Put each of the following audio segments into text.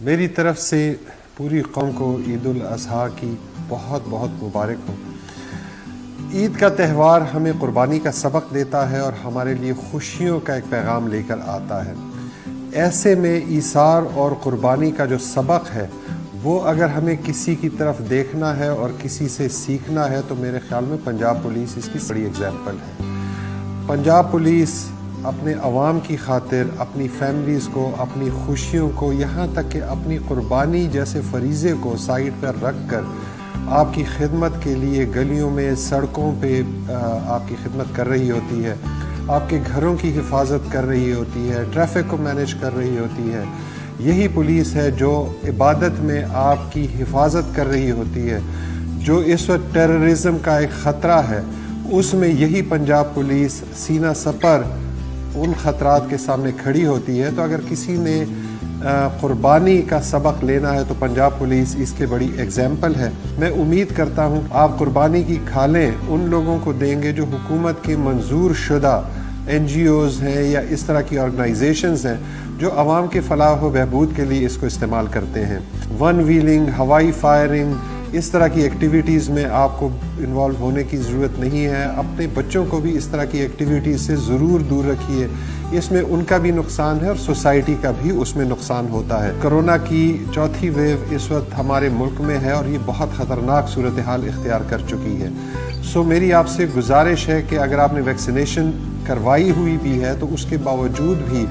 میری طرف سے پوری قوم کو عید الاضحیٰ کی بہت بہت مبارک ہو۔ عید کا تہوار ہمیں قربانی کا سبق دیتا ہے اور ہمارے لیے خوشیوں کا ایک پیغام لے کر آتا ہے۔ ایسے میں ایثار اور قربانی کا جو سبق ہے وہ اگر ہمیں کسی کی طرف دیکھنا ہے اور کسی سے سیکھنا ہے تو میرے خیال میں پنجاب پولیس اس کی بڑی اگزامپل ہے۔ پنجاب پولیس اپنے عوام کی خاطر، اپنی فیملیز کو، اپنی خوشیوں کو، یہاں تک کہ اپنی قربانی جیسے فریضے کو سائیڈ پر رکھ کر آپ کی خدمت کے لیے گلیوں میں، سڑکوں پہ آپ کی خدمت کر رہی ہوتی ہے، آپ کے گھروں کی حفاظت کر رہی ہوتی ہے، ٹریفک کو مینیج کر رہی ہوتی ہے۔ یہی پولیس ہے جو عبادت میں آپ کی حفاظت کر رہی ہوتی ہے۔ جو اس وقت ٹیررزم کا ایک خطرہ ہے، اس میں یہی پنجاب پولیس سینہ سپر ان خطرات کے سامنے کھڑی ہوتی ہے۔ تو اگر کسی نے قربانی کا سبق لینا ہے تو پنجاب پولیس اس کے بڑی اگزامپل ہے۔ میں امید کرتا ہوں آپ قربانی کی کھالیں ان لوگوں کو دیں گے جو حکومت کے منظور شدہ NGOs ہیں یا اس طرح کی آرگنائزیشنز ہیں جو عوام کے فلاح و بہبود کے لیے اس کو استعمال کرتے ہیں۔ ون ویلنگ، ہوائی فائرنگ، اس طرح کی ایکٹیویٹیز میں آپ کو انوالو ہونے کی ضرورت نہیں ہے۔ اپنے بچوں کو بھی اس طرح کی ایکٹیویٹیز سے ضرور دور رکھیے۔ اس میں ان کا بھی نقصان ہے اور سوسائٹی کا بھی اس میں نقصان ہوتا ہے۔ کرونا کی چوتھی ویو اس وقت ہمارے ملک میں ہے اور یہ بہت خطرناک صورتحال اختیار کر چکی ہے۔ میری آپ سے گزارش ہے کہ اگر آپ نے ویکسینیشن کروائی ہوئی بھی ہے تو اس کے باوجود بھی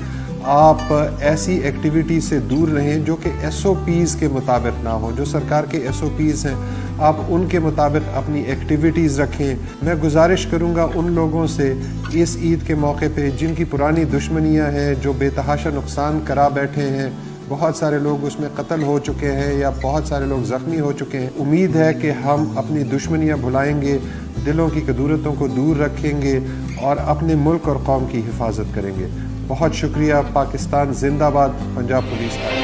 آپ ایسی ایکٹیویٹی سے دور رہیں جو کہ SOPs کے مطابق نہ ہوں۔ جو سرکار کے SOPs ہیں آپ ان کے مطابق اپنی ایکٹیویٹیز رکھیں۔ میں گزارش کروں گا ان لوگوں سے اس عید کے موقع پہ جن کی پرانی دشمنیاں ہیں، جو بے تحاشا نقصان کرا بیٹھے ہیں، بہت سارے لوگ اس میں قتل ہو چکے ہیں یا بہت سارے لوگ زخمی ہو چکے ہیں، امید ہے کہ ہم اپنی دشمنیاں بھلائیں گے، دلوں کی کدورتوں کو دور رکھیں گے اور اپنے ملک اور قوم کی حفاظت کریں گے۔ بہت شکریہ۔ پاکستان زندہ باد، پنجاب پولیس۔